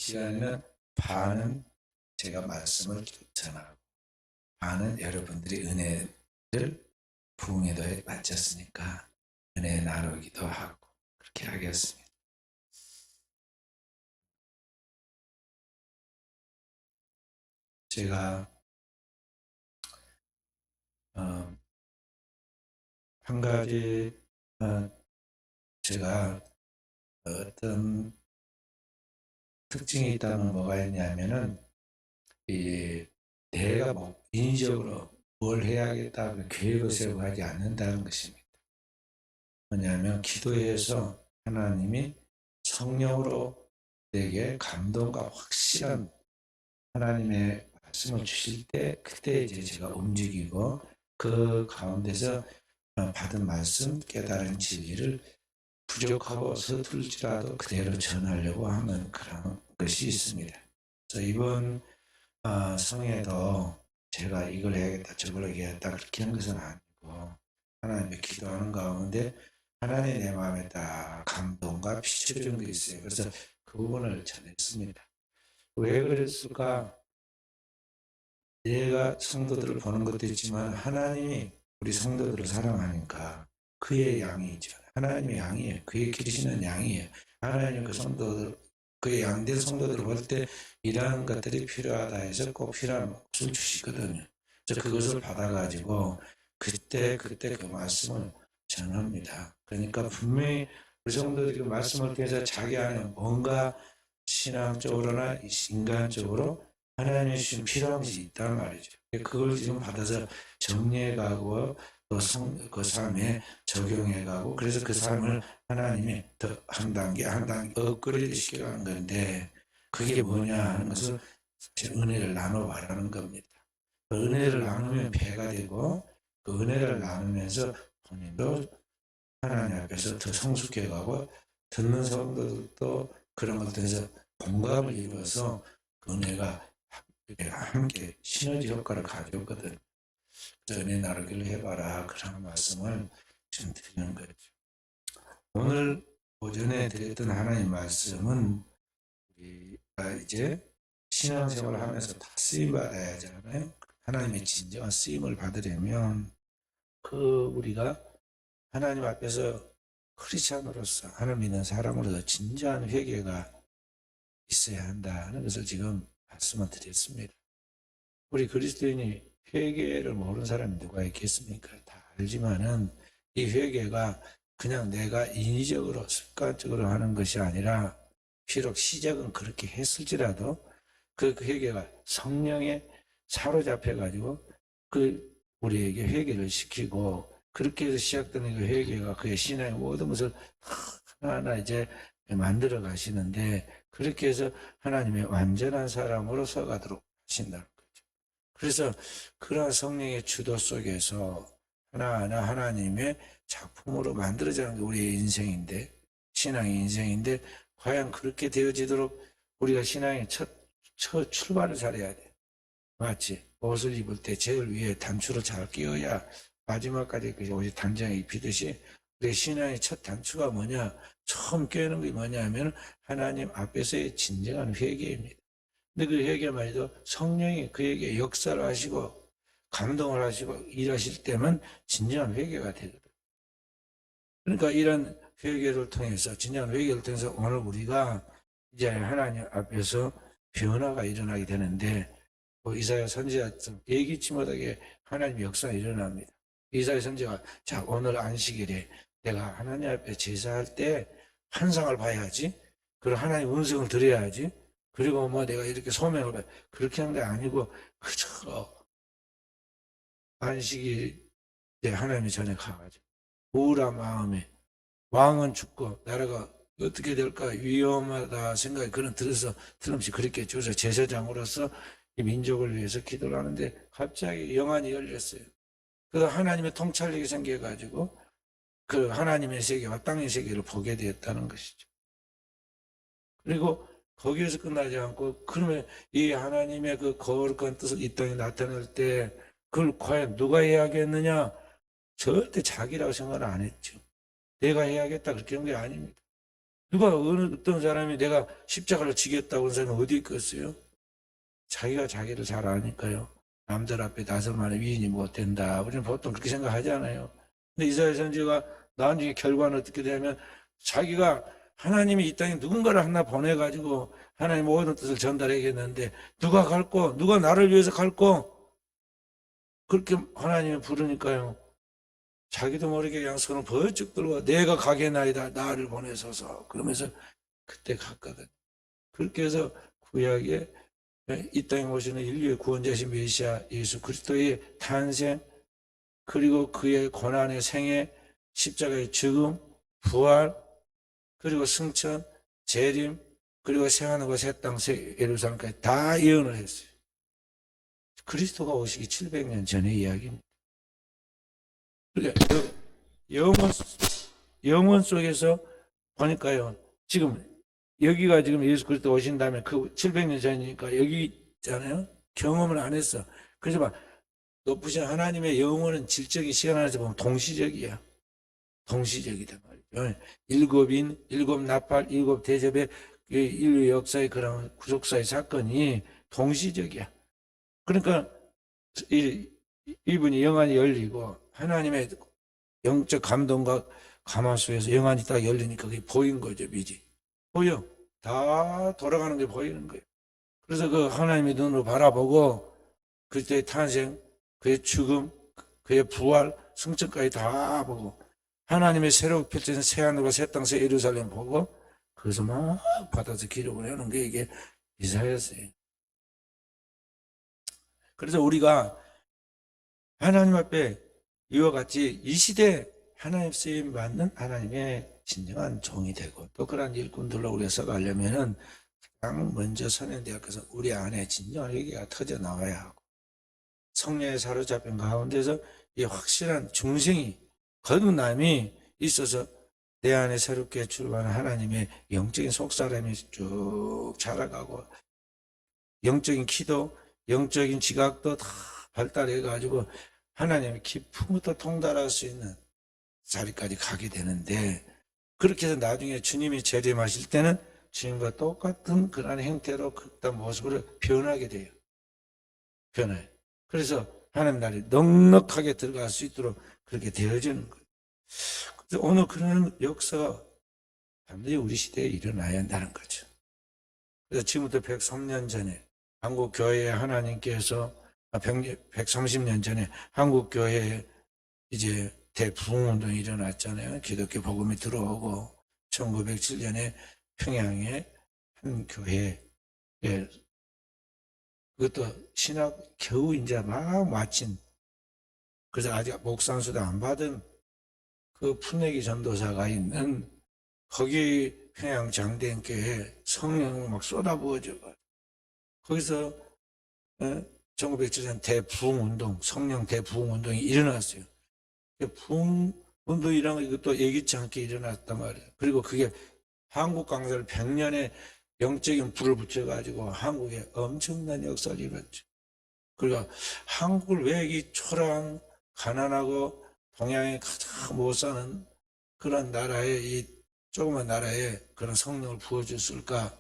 시간에는 반은 제가 말씀을 전하고 반은 여러분들이 은혜를 부흥에도 바쳤으니까 은혜 나누기도 하고 그렇게 하겠습니다. 제가 한 가지 제가 어떤 특징이 있다면 뭐가 있냐면은 이 내가 인위적으로 뭘 해야겠다고 계획을 세우고 하지 않는다는 것입니다. 뭐냐면 기도해서 하나님이 성령으로 내게 감동과 확실한 하나님의 말씀을 주실 때 그때 이제 제가 움직이고 그 가운데서 받은 말씀 깨달은 진리를 부족하고 서툴지라도 그대로 전하려고 하는 그런 것이 있습니다. 그래서 이번 성에도 제가 이걸 해야겠다 저걸 해야겠다 그렇게 하는 것은 아니고 하나님의 기도하는 가운데 하나님의 내 마음에 딱 감동과 비추어준 게 있어요. 그래서 그 부분을 전했습니다. 왜 그랬을까? 내가 성도들을 보는 것도 있지만 하나님이 우리 성도들을 사랑하니까 그의 양이죠. 하나님의 양이에요. 그의 기르시는 양이에요. 하나님 그 성도들, 그의 양된 성도들을 볼 때 이러한 것들이 필요하다 해서 꼭 필요한 것을 주시거든요. 그래서 그것을 받아가지고 그때 그 말씀을 전합니다. 그러니까 분명히 우리 성도들이 그 말씀을 통해서 자기 안에 뭔가 신앙적으로나 인간적으로 하나님의 주신 필요한 것이 있단 말이죠. 그걸 지금 받아서 정리해가고 또 그 삶에 적용해가고 그래서 그 삶을 하나님이 더 한 단계 업그레이드 시켜가는 건데 그게 뭐냐 하는 것을 은혜를 나눠 말하는 겁니다. 그 은혜를 나누면 배가 되고 그 은혜를 나누면서 본인도 하나님 앞에서 더 성숙해가고 듣는 성도들도 그런 것들에서 공감을 이루어서 그 은혜가 함께 시너지 효과를 가져오거든. 은혜 나누기를 해봐라 그런 말씀을 지금 드리는 거죠. 오늘 오전에 드렸던 하나님 말씀은 우리가 이제 신앙생활을 하면서 다 쓰임받아야 하잖아요. 하나님의 진정한 쓰임을 받으려면 우리가 하나님 앞에서 크리스찬으로서 하나님 믿는 사람으로서 진정한 회개가 있어야 한다는 것을 지금 말씀을 드렸습니다. 우리 그리스도인이 회개를 모르는 사람이 누가 있겠습니까? 다 알지만은 이 회개가 그냥 내가 인위적으로 습관적으로 하는 것이 아니라 비록 시작은 그렇게 했을지라도 그 회개가 성령에 사로잡혀 가지고 우리에게 회개를 시키고 그렇게 해서 시작되는 그 회개가 그의 신앙의 모든 것을 하나하나 이제 만들어 가시는데 그렇게 해서 하나님의 완전한 사람으로 서가도록 하신다는 거죠. 그래서 그러한 성령의 주도 속에서 하나하나 하나님의 작품으로 만들어지는 게 우리의 인생인데 신앙의 인생인데 과연 그렇게 되어지도록 우리가 신앙의 첫 출발을 잘해야 돼. 맞지? 옷을 입을 때 제일 위에 단추를 잘 끼워야 마지막까지 그 옷이 단장에 입히듯이 우리 신앙의 첫 단추가 뭐냐? 처음 껴는 게 뭐냐 하면 하나님 앞에서의 진정한 회개입니다. 근데 그 회개만 해도 성령이 그에게 역사를 하시고 감동을 하시고 일하실 때만 진정한 회개가 되거든. 그러니까 이런 회개를 통해서 진정한 회개를 통해서 오늘 우리가 이제 하나님 앞에서 변화가 일어나게 되는데 이사야 선지자처럼 예기치 못하게 하나님 역사가 일어납니다. 이사야 선지자가 자 오늘 안식일에 내가 하나님 앞에 제사할 때 환상을 봐야지. 그리고 하나님 음성을 드려야지. 그리고 뭐 내가 이렇게 소명을 봐. 그렇게 하는 게 아니고 그저 안식일에 하나님의 전에 가가지고 우울한 마음에 왕은 죽고 나라가 어떻게 될까 위험하다 생각이 그런 들어서 틀림없이 그렇게 줘서 제사장으로서 이 민족을 위해서 기도를 하는데 갑자기 영안이 열렸어요. 그래서 하나님의 통찰력이 생겨가지고 그 하나님의 세계와 땅의 세계를 보게 되었다는 것이죠. 그리고 거기에서 끝나지 않고 그러면 이 하나님의 그 거룩한 뜻을 이 땅에 나타낼 때 그걸 과연 누가 해야겠느냐? 절대 자기라고 생각을 안 했죠. 내가 해야겠다 그렇게 한 게 아닙니다. 누가 어떤 사람이 내가 십자가를 지겠다고 하는 사람이 어디 있겠어요? 자기가 자기를 잘 아니까요. 남들 앞에 나서면 위인이 못 된다. 우리는 보통 그렇게 생각하잖아요. 근데 이사야 선지가 나중에 결과는 어떻게 되냐면 자기가 하나님이 이 땅에 누군가를 하나 보내가지고 하나님 모든 뜻을 전달해야겠는데 누가 갈고 누가 나를 위해서 갈고 그렇게 하나님이 부르니까요. 자기도 모르게 그냥 손을 번쩍 들고 내가 가겠나이다 나를 보내소서 그러면서 그때 갔거든. 그렇게 해서 구약에 이 땅에 오시는 인류의 구원자신 메시아 예수 그리스도의 탄생 그리고 그의 고난의 생애 십자가의 죽음 부활 그리고 승천 재림 그리고 새하늘과 새 땅 새 예루살렘까지 다 예언을 했어요. 그리스도가 오시기 700년 전의 이야기입니다. 그러니까 영원 속에서 보니까요. 지금 여기가 지금 예수 그리스도 오신 다음에 그 700년 전이니까 여기 있잖아요. 경험을 안 했어. 그래서 막 높으신 하나님의 영원은 질적인 시간 안에서 보면 동시적이야. 동시적이다 말이죠. 일곱인, 일곱 나팔, 일곱 대접의 인류 역사의 그런 구속사의 사건이 동시적이야. 그러니까 이분이 영안이 열리고 하나님의 영적 감동과 가마수에서 영안이 딱 열리니까 그게 보인 거죠, 미지. 보여. 다 돌아가는 게 보이는 거예요. 그래서 그 하나님의 눈으로 바라보고 그리스도의 탄생, 그의 죽음, 그의 부활, 승천까지 다 보고 하나님의 새롭게 펼쳐진 새하늘과 새 땅, 새 예루살렘 보고 그래서 막 받아서 기록을 해놓은 게 이게 이사야서예요. 그래서 우리가 하나님 앞에 이와 같이 이 시대 하나님 쓰임 받는 하나님의 진정한 종이 되고 또 그런 일꾼들로 우리가 써가려면은 가장 먼저 선행되어서 우리 안에 진정한 회개가 터져 나와야 하고 성령에 사로잡힌 가운데서 이 확실한 중생이 거듭남이 있어서 내 안에 새롭게 출발한 하나님의 영적인 속사람이 쭉 자라가고 영적인 키도 영적인 지각도 다 발달해가지고 하나님의 깊음부터 통달할 수 있는 자리까지 가게 되는데 그렇게 해서 나중에 주님이 재림하실 때는 주님과 똑같은 그런 형태로 그런 모습으로 변하게 돼요. 변해요. 그래서 하나님 나라에 넉넉하게 들어갈 수 있도록 그렇게 되어지는 거예요. 그래서 오늘 그런 역사가 반드시 우리 시대에 일어나야 한다는 거죠. 그래서 지금부터 103년 전에 한국 교회에 하나님께서 130년 전에 한국 교회에 이제 대부흥운동이 일어났잖아요. 기독교 복음이 들어오고 1907년에 평양에 한 교회에 그것도 신학 겨우 이제 막 마친 그래서 아직 목상수도 안 받은 그 풋내기 전도사가 있는 거기 평양 장대교회에 성령을 막 쏟아부어져 거기서 1907년 대부흥운동 성령 대부흥운동이 일어났어요. 부흥운동이란 이것도 예기치 않게 일어났단 말이에요. 그리고 그게 한국 강사를 100년의 영적인 불을 붙여가지고 한국에 엄청난 역사를 이뤘죠. 그러니까 한국을 왜 이 초라한 가난하고 동양에 가장 못 사는 그런 나라에 이 조그만 나라에 그런 성령을 부어줬을까?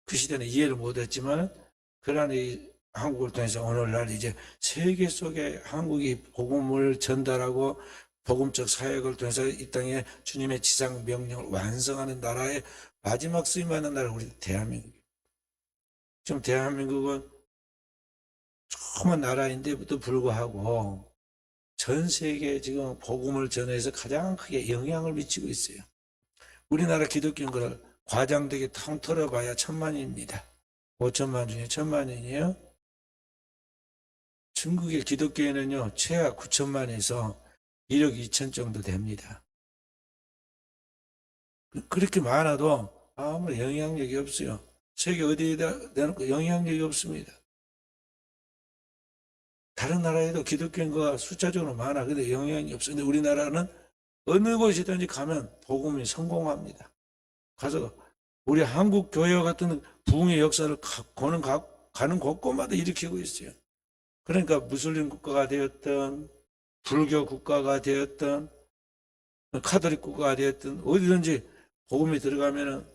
그 시대는 이해를 못했지만 그런 이 한국을 통해서 오늘날 이제 세계 속에 한국이 복음을 전달하고 복음적 사역을 통해서 이 땅에 주님의 지상 명령을 완성하는 나라의 마지막 쓰임받는 나라 우리 대한민국. 지금 대한민국은 조그만 나라인데도 불구하고 전 세계에 지금 복음을 전해서 가장 크게 영향을 미치고 있어요. 우리나라 기독교인들 과장되게 통틀어봐야 1000만입니다. 5천만 중에 1000만이에요. 중국의 기독교인은요 최하 9천만에서 1억 2천 정도 됩니다. 그렇게 많아도 아무 영향력이 없어요. 세계 어디에다 내놓고 영향력이 없습니다. 다른 나라에도 기독교인과 숫자적으로 많아. 근데 영향이 없어요. 근데 우리나라는 어느 곳이든지 가면 복음이 성공합니다. 가서 우리 한국 교회와 같은 부흥의 역사를 가는 곳곳마다 일으키고 있어요. 그러니까 무슬림 국가가 되었던 불교 국가가 되었던 카톨릭 국가가 되었던 어디든지 복음이 들어가면은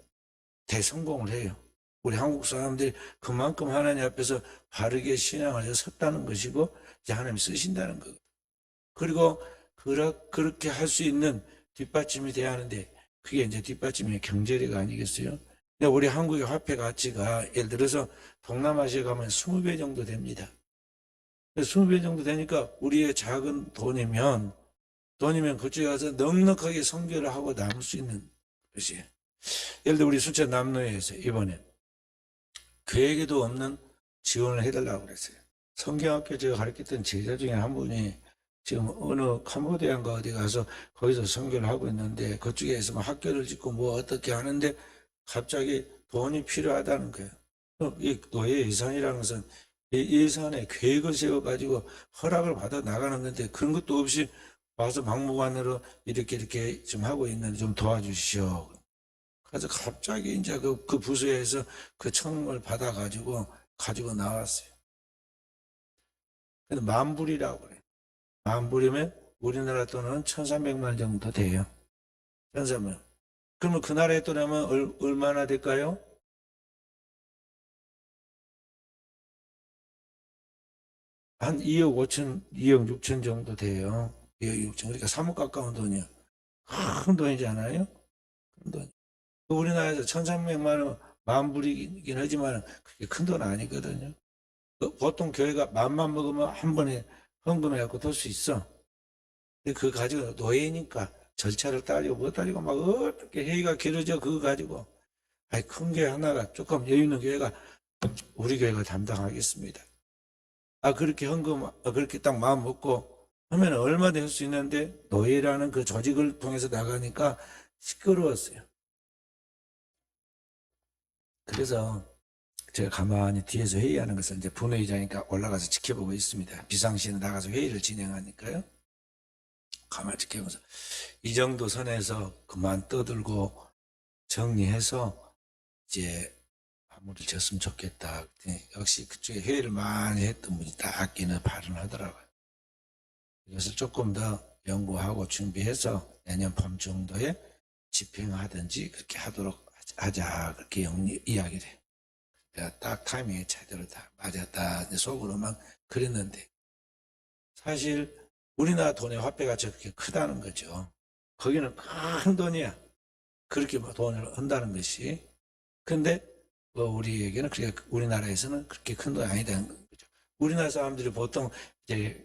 대성공을 해요. 우리 한국 사람들이 그만큼 하나님 앞에서 바르게 신앙을 섰다는 것이고 이제 하나님이 쓰신다는 거거든요. 그리고 그렇게 할 수 있는 뒷받침이 돼야 하는데 그게 이제 뒷받침이 경제력 아니겠어요? 근데 우리 한국의 화폐 가치가 예를 들어서 동남아시아 가면 20배 정도 됩니다. 20배 정도 되니까 우리의 작은 돈이면 그쪽에 가서 넉넉하게 선교를 하고 남을 수 있는 것이에요. 예를 들어 우리 순천 남로에서 이번에 계획에도 없는 지원을 해달라고 그랬어요. 성경학교 제가 가르쳤던 제자 중에 한 분이 지금 어느 캄보디아인가 어디 가서 거기서 선교를 하고 있는데 그쪽에서 막 학교를 짓고 뭐 어떻게 하는데 갑자기 돈이 필요하다는 거예요. 이 노예 예산이라는 것은 이 예산에 계획을 세워가지고 허락을 받아 나가는 건데 그런 것도 없이 와서 막무가내로 이렇게 좀 하고 있는데 좀 도와주시오. 그래서 갑자기 이제 그 부서에서 그 청을 받아가지고 가지고 나왔어요. 근데 만불이라고 그래요. 만불이면 우리나라 돈은 1,300만 정도 돼요. 1,300만. 그러면 그 나라의 돈이면 얼마나 될까요? 한 2억 5천, 2억 6천 정도 돼요. 2억 6천. 그러니까 3억 가까운 돈이요. 큰 돈이잖아요. 큰 돈. 우리나라에서 1,300만 원 만불이긴 하지만 그게 큰 돈 아니거든요. 보통 교회가 만만 먹으면 한 번에 헌금해갖고 될 수 있어. 근데 그거 가지고 노예니까 절차를 따지고 뭐 따지고 막 어떻게 회의가 길어져 그거 가지고. 아니 큰 교회 하나가 조금 여유 있는 교회가 우리 교회가 담당하겠습니다. 그렇게 헌금 그렇게 딱 마음 먹고 하면 얼마든지 할 수 있는데 노예라는 그 조직을 통해서 나가니까 시끄러웠어요. 그래서 제가 가만히 뒤에서 회의하는 것을 이제 분회의장이니까 올라가서 지켜보고 있습니다. 비상시에 나가서 회의를 진행하니까요. 가만히 지켜보면서 이 정도 선에서 그만 떠들고 정리해서 이제 마무리를 졌으면 좋겠다. 역시 그쪽에 회의를 많이 했던 분이 딱 끼는 발언하더라고요. 이것을 조금 더 연구하고 준비해서 내년 봄 정도에 집행하든지 그렇게 하도록 하자 그렇게 이야기를 해요. 내가 딱 타이밍에 제대로 다 맞았다 속으로만 그랬는데 사실 우리나라 돈의 화폐 가치가 그렇게 크다는 거죠. 거기는 큰 돈이야. 그렇게 돈을 한다는 것이. 근데 우리에게는 그렇게 우리나라에서는 그렇게 큰 돈이 아니다는 거죠. 우리나라 사람들이 보통 이제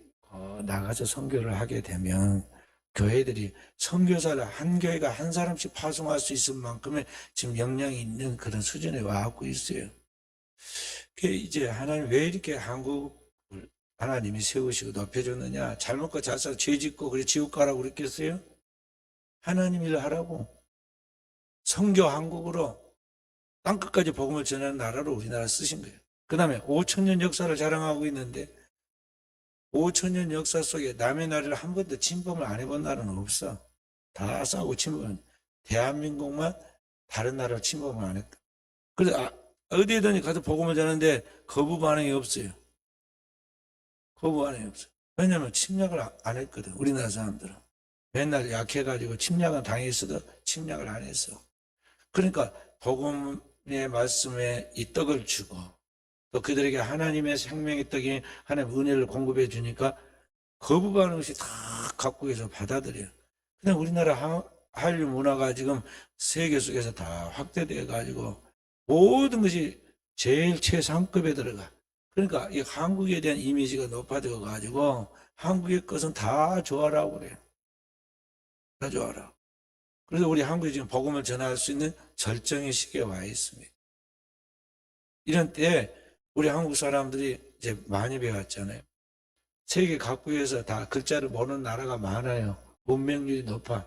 나가서 선교를 하게 되면 교회들이 선교사를 한 교회가 한 사람씩 파송할 수 있을 만큼의 지금 역량이 있는 그런 수준에 와갖고 있어요. 이제 하나님 왜 이렇게 한국을 하나님이 세우시고 높여줬느냐? 잘 먹고 잘 살고 죄 짓고 그래 지옥 가라고 그랬겠어요? 하나님 일 하라고 선교 한국으로 땅끝까지 복음을 전하는 나라로 우리나라 쓰신 거예요. 그 다음에 5,000년 역사를 자랑하고 있는데 5,000년 역사 속에 남의 나라를 한 번도 침범을 안 해본 나라는 없어. 다 싸우고 침범은 대한민국만 다른 나라를 침범을 안 했다. 그래서 어디에든 가서 복음을 전하는데 거부 반응이 없어요. 거부 반응이 없어요. 왜냐하면 침략을 안 했거든. 우리나라 사람들은. 맨날 약해가지고 침략은 당했어도 침략을 안 했어. 그러니까 복음의 말씀에 이 떡을 주고 또 그들에게 하나님의 생명의 떡이 하나님의 은혜를 공급해 주니까 거부 반응 없이 다 각국에서 받아들여요. 그냥 우리나라 한류 문화가 지금 세계 속에서 다 확대되어 가지고 모든 것이 제일 최상급에 들어가. 그러니까 이 한국에 대한 이미지가 높아져 가지고 한국의 것은 다 좋아라고 그래요. 다 좋아라. 그래서 우리 한국이 지금 복음을 전할 수 있는 절정의 시기에 와 있습니다. 이런 때 우리 한국 사람들이 이제 많이 배웠잖아요. 세계 각국에서 다 글자를 모르는 나라가 많아요. 문명률이 높아.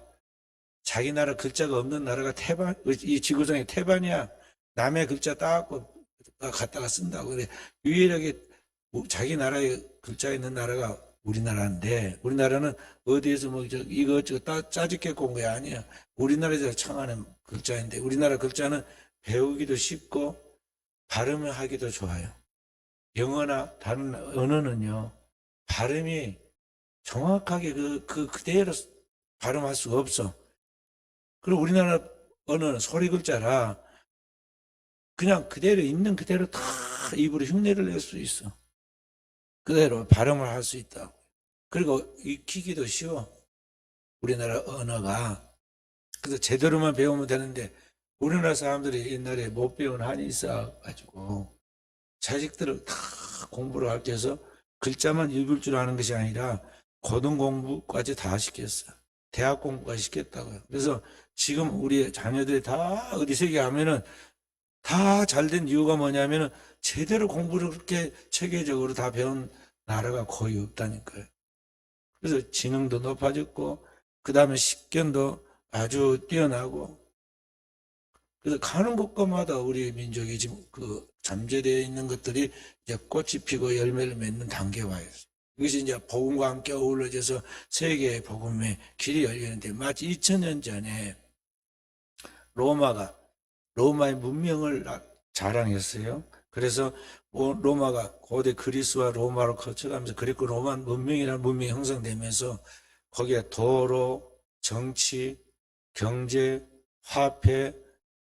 자기 나라 글자가 없는 나라가 태반, 이 지구상의 태반이야. 남의 글자 따갖고 갖다가 쓴다고. 그래. 유일하게 자기 나라의 글자 있는 나라가 우리나라인데, 우리나라는 어디에서 뭐 이것저것 짜집게 온 게 아니야. 우리나라에서 청하는 글자인데, 우리나라 글자는 배우기도 쉽고 발음을 하기도 좋아요. 영어나 다른 언어는요, 발음이 정확하게 그대로 발음할 수가 없어. 그리고 우리나라 언어는 소리 글자라 그냥 그대로 있는 그대로 다 입으로 흉내를 낼 수 있어. 그대로 발음을 할 수 있다. 그리고 익히기도 쉬워. 우리나라 언어가. 그래서 제대로만 배우면 되는데 우리나라 사람들이 옛날에 못 배운 한이 있어가지고 자식들을 다 공부를 하게 해서 글자만 읽을 줄 아는 것이 아니라 고등 공부까지 다 시켰어. 대학 공부까지 시켰다고요. 그래서 지금 우리 자녀들이 다 어디 세계 가면은 다 잘된 이유가 뭐냐면은 제대로 공부를 그렇게 체계적으로 다 배운 나라가 거의 없다니까요. 그래서 지능도 높아졌고 그 다음에 식견도 아주 뛰어나고 그래서 가는 곳곳마다 우리 민족이 지금 그 잠재되어 있는 것들이 이제 꽃이 피고 열매를 맺는 단계에 와 있어요. 이것이 이제 복음과 함께 어우러져서 세계의 복음의 길이 열리는데 마치 2000년 전에 로마의 문명을 자랑했어요. 그래서 로마가 고대 그리스와 로마로 거쳐가면서 그리고 로마 문명이라는 문명이 형성되면서 거기에 도로, 정치, 경제, 화폐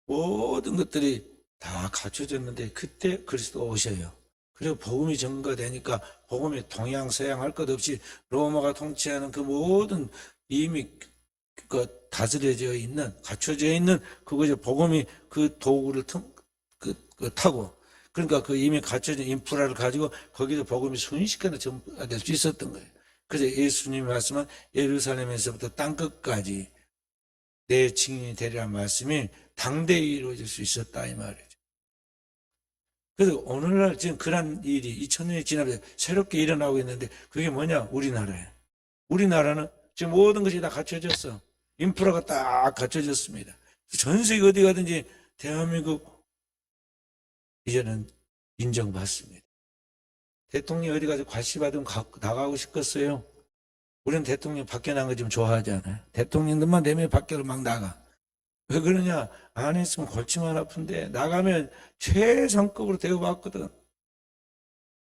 모든 것들이 다 갖춰졌는데 그때 그리스도가 오셔요. 그리고 복음이 전가되니까 복음이 동양 서양 할 것 없이 로마가 통치하는 그 모든 이미 그 다스려져 있는 갖춰져 있는 그것이 복음이 그 도구를 타고 그러니까 그 이미 갖춰진 인프라를 가지고 거기서 복음이 순식간에 전파될 수 있었던 거예요. 그래서 예수님이 말씀한 예루살렘에서부터 땅끝까지 내 증인이 되리라는 말씀이 당대히 이루어질 수 있었다 이 말이죠. 그래서 오늘날 지금 그런 일이 2000년이 지나면서 새롭게 일어나고 있는데 그게 뭐냐? 우리나라예요. 우리나라는 지금 모든 것이 다 갖춰졌어. 인프라가 딱 갖춰졌습니다. 전 세계 어디 가든지 대한민국 이제는 인정받습니다. 대통령이 어디 가서 과시 받으면 나가고 싶겠어요? 우리는 대통령 밖에 나간 거 좀 좋아하잖아요. 대통령들만 되면 밖으로 막 나가. 왜 그러냐? 안에 있으면 골치만 아픈데 나가면 최상급으로 대우받거든.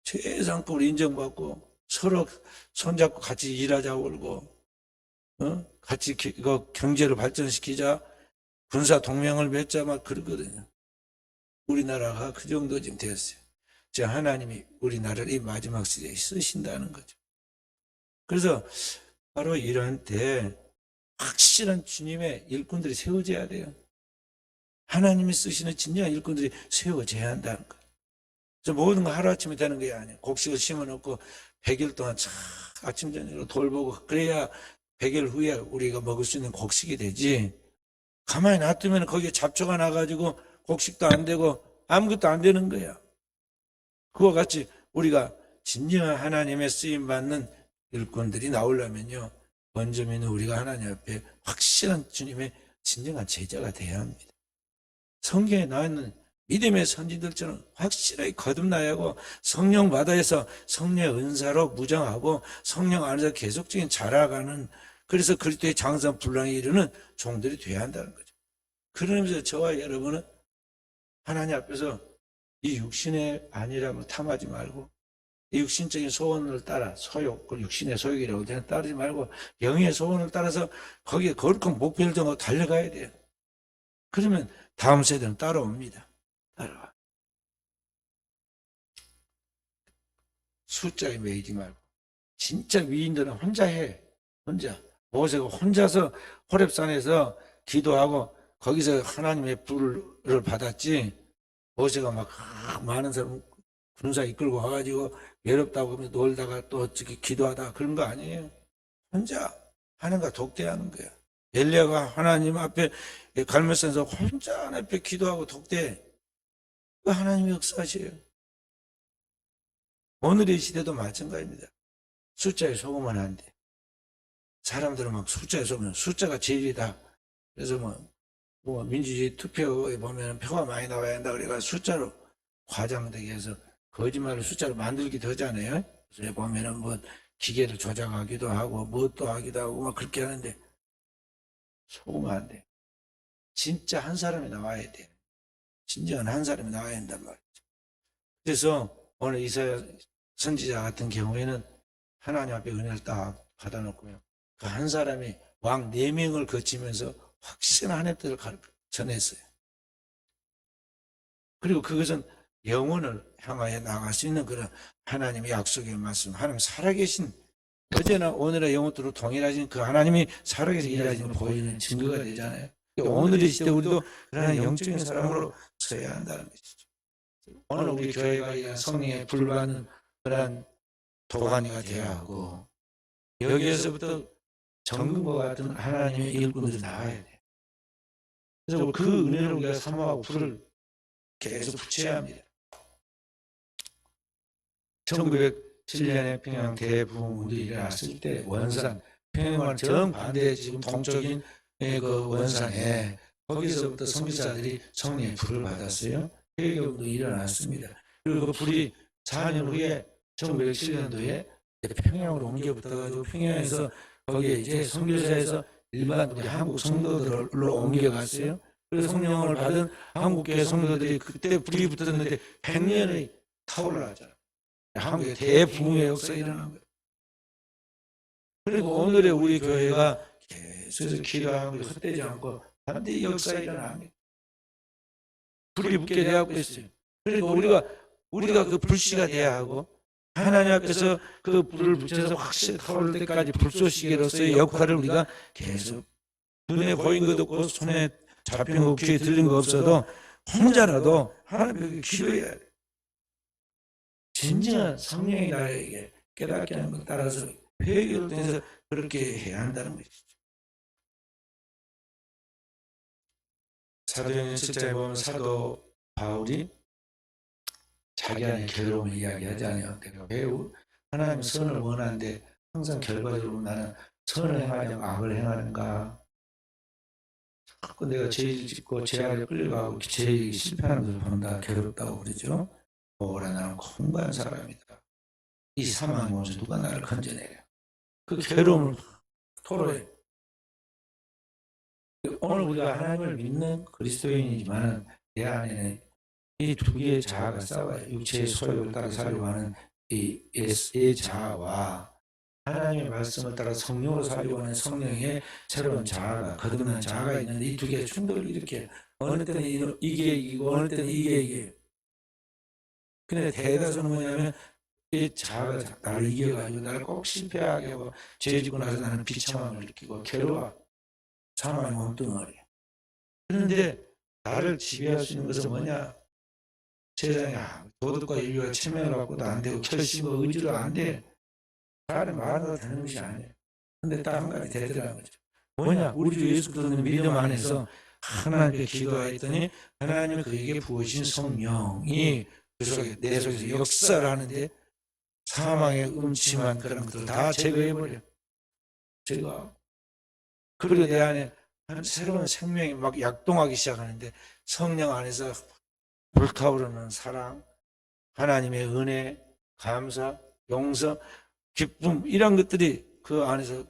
최상급으로 인정받고 서로 손잡고 같이 일하자고 그러고 같이 경제를 발전시키자 군사 동맹을 맺자 막 그러거든요. 우리나라가 그 정도 지금 되었어요. 자, 하나님이 우리나라를 이 마지막 시대에 쓰신다는 거죠. 그래서 바로 이런 때 확실한 주님의 일꾼들이 세워져야 돼요. 하나님이 쓰시는 진정한 일꾼들이 세워져야 한다는 거예요. 그래서 모든 거 하루아침에 되는 게 아니에요. 곡식을 심어놓고 100일 동안 참 아침 저녁으로 돌보고 그래야 100일 후에 우리가 먹을 수 있는 곡식이 되지. 가만히 놔두면 거기에 잡초가 나가지고 곡식도 안 되고 아무것도 안 되는 거야. 그와 같이 우리가 진정한 하나님의 쓰임받는 일꾼들이 나오려면요. 먼저는 우리가 하나님 앞에 확실한 주님의 진정한 제자가 돼야 합니다. 성경에 나와 있는 믿음의 선지들처럼 확실하게 거듭나야 하고 성령 바다에서 성령의 은사로 무장하고 성령 안에서 계속적인 자라가는 그래서 그리스도의 장성 분량에 이르는 종들이 돼야 한다는 거죠. 그러면서 저와 여러분은 하나님 앞에서 이 육신의 안일함을 탐하지 말고 이 육신적인 소원을 따라 소욕, 육신의 소욕이라고 따르지 말고 영의 소원을 따라서 거기에 거룩한 목표를 정하고 달려가야 돼요. 그러면 다음 세대는 따라옵니다. 따라와. 숫자에 매이지 말고 진짜 위인들은 혼자 해. 혼자. 모세가 혼자서 호렙산에서 기도하고 거기서 하나님의 불을 받았지 모세가 막 많은 사람 군사 이끌고 와가지고 외롭다고 하면서 놀다가 또 기도하다가 그런 거 아니에요. 혼자 하나님과 독대하는 거야. 엘리야가 하나님 앞에 갈멜산에서 혼자 하나님 앞에 기도하고 독대. 그 하나님의 역사시에요. 오늘의 시대도 마찬가지입니다. 숫자에 속으면 안 돼. 사람들은 막 숫자에 속으면 숫자가 제일이다. 그래서 뭐 민주주의 투표에 보면 표가 많이 나와야 한다. 그래가 숫자로 과장되게 해서 거짓말을 숫자로 만들기도 하잖아요. 그래서 보면은 뭐 기계를 조작하기도 하고 뭣도 하기도 하고 막 그렇게 하는데 속으면 안 돼. 진짜 한 사람이 나와야 돼. 진정한 한 사람이 나와야 한단 말이죠. 그래서 오늘 이사야 선지자 같은 경우에는 하나님 앞에 은혜를 딱 받아놓고요. 그 한 사람이 왕 4명을 거치면서 확실한 하나님 뜻을 전했어요. 그리고 그것은 영혼을 향하여 나갈 수 있는 그런 하나님의 약속의 말씀, 하나님 살아계신 어제나 오늘의 영혼으로 동일하신 그 하나님이 살아계신 일하시는 보이는 증거가 되잖아요. 오늘 이 시대 우리도 그러한 영적인 사람으로 서야 한다는 것이죠. 오늘 우리 교회가 이런 성령의 불받는 그러한 도가니가 되어야 하고, 여기에서부터 정금과 같은 하나님의 일꾼들이 나와야 돼요. 그래서 그 은혜를 우리가 사모하고 불을 계속 붙여야 합니다. 1907년에 평양 대부흥운동이 일어났을 때 원산, 평양과는 정반대의 지금 동쪽인 그 원산에 거기서부터 선교사들이 성령의 불을 받았어요. 회개운동이 일어났습니다. 그리고 그 불이 4년 후에 1907년도에 평양으로 옮겨 붙어가지고 평양에서 거기에 이제 선교사에서 일반 우리 한국 성도들로 옮겨갔어요. 그래서 성령을 받은 한국교회 성도들이 그때 불이 붙었는데 100년의 타올라잖아요. 한국의 대부흥의 역사가 일어난 거예요. 그리고 오늘의 우리 교회가 계속해서 기도하고 헛되지 않고 반드시 역사가 일어납니다. 불이 붙게 되고 있어요. 그리고 우리가 그 불씨가 돼야 하고, 하나님 앞에서 그 불을 붙여서 확실히 타오를 때까지 불쏘시개로서의 역할을 우리가 계속, 눈에 보인 것 없고 손에 잡힌 거 귀에 들린 거 없어도 혼자라도 하나님께 기도해야 돼. 진정한 성령이 나에게 깨닫게 하는 것 따라서 회개를 통해서 그렇게 해야 한다는 것이죠. 사도행전 7장에 보면 사도 바울이 자기 안에 괴로움을 이야기하지 않아요. 내가 매우 하나님 선을 원하는데 항상 결과적으로 나는 선을 행하지 않고 악을 행하는가. 자꾸 내가 죄를 짓고 죄 아래 끌려가고 죄에 실패하는 것을 본다. 괴롭다고 그러죠. 오라 나는 공부한 사람이다. 이 사망의 몸에서 누가 나를 건져내랴. 그 괴로움을 토로해. 오늘 우리가 하나님을 믿는 그리스도인이지만 내 안에는 이 두 개의 자아가 싸워요. 육체의 소욕을 따라 살려고 하는 이 자아와 하나님의 말씀을 따라 성령으로 살려고 하는 성령의 새로운 자아가, 거듭난 자아가 있는데 이 두 개의 충돌을 일으켜요. 어느 때는 이게 이기고 어느 때는 이게 이겨요. 근데 대다수는 뭐냐면 이 자아가 나를 이겨가지고 나를 꼭 실패하게 하고 죄 지고 나서 나는 비참함을 느끼고 괴로워. 사망의 몸뚱어리야. 그런데 나를 지배할 수 있는 것은 뭐냐? 세상에 도덕과 인류가 체면을 갖고도 안 되고 결심과 의지로 안 돼. 사람 말하다 되는 것이 아니에요. 근데 딱 한 가지 되더라는 거죠. 뭐냐? 우리 주 예수 그리스도는 믿음 안에서 하나님께 기도했더니 하나님이 그에게 부으신 성령이 그 속에 내 속에서 역사를 하는데 사망의 음침한 그런 것들 다 제거해버려. 제거. 그리고 내 안에 새로운 생명이 막 약동하기 시작하는데 성령 안에서 불타오르는 사랑, 하나님의 은혜, 감사, 용서, 기쁨 이런 것들이 그 안에서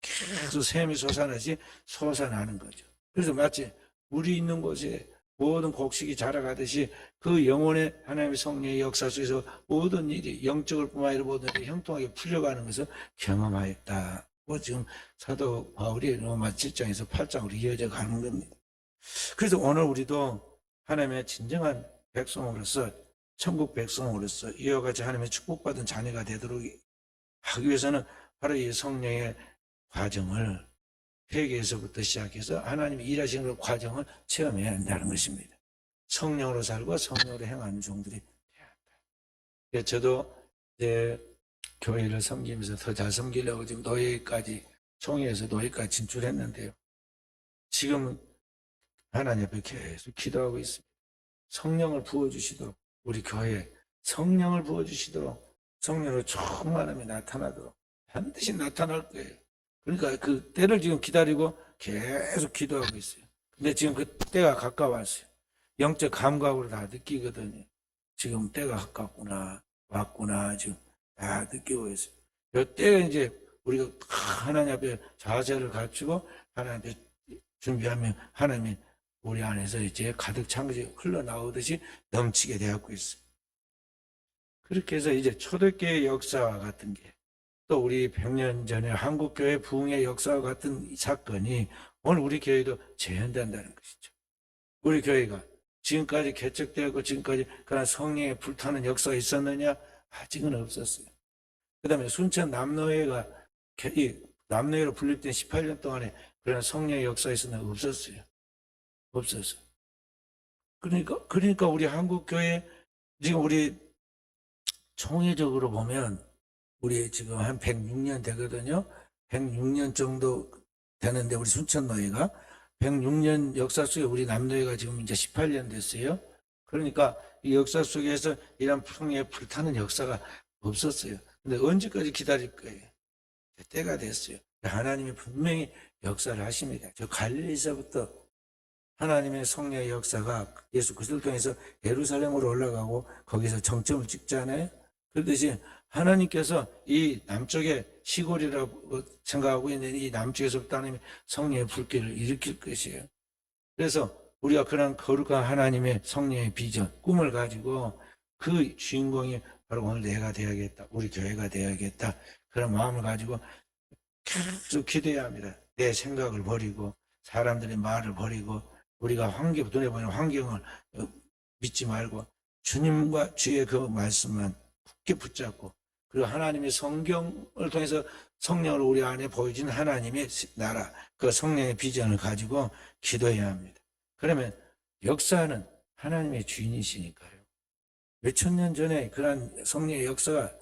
계속 샘이 솟아나는 거죠. 그래서 마치 물이 있는 곳에 모든 곡식이 자라가듯이 그 영혼의 하나님의 성령의 역사 속에서 모든 일이 영적을 뿐만 아니라 모든 일이 형통하게 풀려가는 것을 경험하였다. 지금 사도 바울이 로마 7장에서 8장으로 이어져 가는 겁니다. 그래서 오늘 우리도 하나님의 진정한 백성으로서 천국 백성으로서 이와 같이 하나님의 축복받은 자녀가 되도록 하기 위해서는 바로 이 성령의 과정을 회개에서부터 시작해서 하나님이 일하시는 그 과정을 체험해야 한다는 것입니다. 성령으로 살고 성령으로 행하는 종들이 돼야 한다. 저도 이제 교회를 섬기면서 더 잘 섬기려고 지금 노예까지 총회에서 노예까지 진출했는데요. 지금 하나님 앞에 계속 기도하고 있습니다. 성령을 부어주시도록 우리 교회에 성령을 부어주시도록 성령으로 충만함이 나타나도록 반드시 나타날 거예요. 그러니까 그 때를 지금 기다리고 계속 기도하고 있어요. 근데 지금 그 때가 가까웠어요. 영적 감각으로 다 느끼거든요. 지금 때가 가깝구나, 왔구나, 지금 다 느끼고 있어요. 이때가 이제 우리가 하나님 앞에 자세를 갖추고 하나님 앞에 준비하면 하나님이 우리 안에서 이제 가득 찬 것이 흘러나오듯이 넘치게 되었고 있어요. 그렇게 해서 이제 초대교회 역사와 같은 게 또 우리 100년 전에 한국교회 부흥의 역사와 같은 이 사건이 오늘 우리 교회도 재현된다는 것이죠. 우리 교회가 지금까지 개척되었고 지금까지 그런 성령의 불타는 역사가 있었느냐? 아직은 없었어요. 그 다음에 순천 남노회가 이 남노회로 분립된 18년 동안에 그런 성령의 역사가 있었느냐? 없었어요. 없었어요. 그러니까 우리 한국교회 지금 우리 총회적으로 보면 우리 지금 한 106년 되거든요. 106년 정도 되는데 우리 순천노회가 106년 역사 속에 우리 남노회가 지금 이제 18년 됐어요. 그러니까 이 역사 속에서 이런 성령의 불타는 역사가 없었어요. 근데 언제까지 기다릴 거예요? 때가 됐어요. 하나님이 분명히 역사를 하십니다. 저 갈릴리에서부터 하나님의 성령의 역사가 예수 그리스도를 통해서 예루살렘으로 올라가고 거기서 정점을 찍잖아요. 그렇듯이 하나님께서 이 남쪽의 시골이라고 생각하고 있는 이 남쪽에서부터 하나님의 성령의 불길을 일으킬 것이에요. 그래서 우리가 그런 거룩한 하나님의 성령의 비전, 꿈을 가지고 그 주인공이 바로 오늘 내가 되어야겠다. 우리 교회가 되어야겠다. 그런 마음을 가지고 계속 기도해야 합니다. 내 생각을 버리고 사람들의 말을 버리고 우리가 눈에 보이는 환경을 믿지 말고 주님과 주의 그 말씀만 굳게 붙잡고 그리고 하나님의 성경을 통해서 성령을 우리 안에 보여주는 하나님의 나라, 그 성령의 비전을 가지고 기도해야 합니다. 그러면 역사는 하나님의 주인이시니까요. 몇천 년 전에 그런 성령의 역사가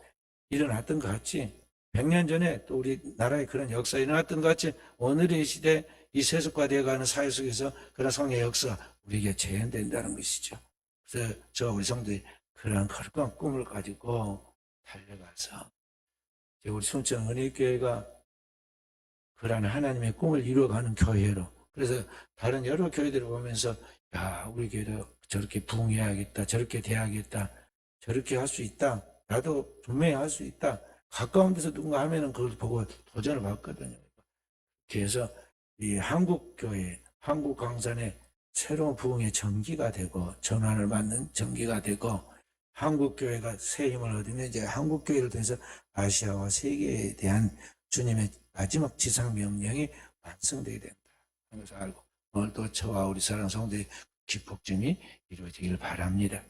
일어났던 것 같이 100년 전에 또 우리 나라에 그런 역사가 일어났던 것 같이 오늘의 시대 이 세속화되어가는 사회 속에서 그런 성령의 역사가 우리에게 재현된다는 것이죠. 그래서 저 우리 성도들이 그런 거룩한 꿈을 가지고 달려가서 우리 순천 은혜교회가 그런 하나님의 꿈을 이루어가는 교회로 그래서 다른 여러 교회들을 보면서 야 우리 교회도 저렇게 부흥해야겠다 저렇게 돼야겠다 저렇게 할 수 있다 나도 분명히 할 수 있다 가까운 데서 누군가 하면은 그걸 보고 도전을 받거든요. 그래서 이 한국교회 한국광산의 새로운 부흥의 전기가 되고 전환을 받는 전기가 되고 한국교회가 새 힘을 얻으면 이제 한국교회를 통해서 아시아와 세계에 대한 주님의 마지막 지상명령이 완성되게 된다. 하는 것을 알고 오늘도 저와 우리 사랑하는 성도의 기폭증이 이루어지기를 바랍니다.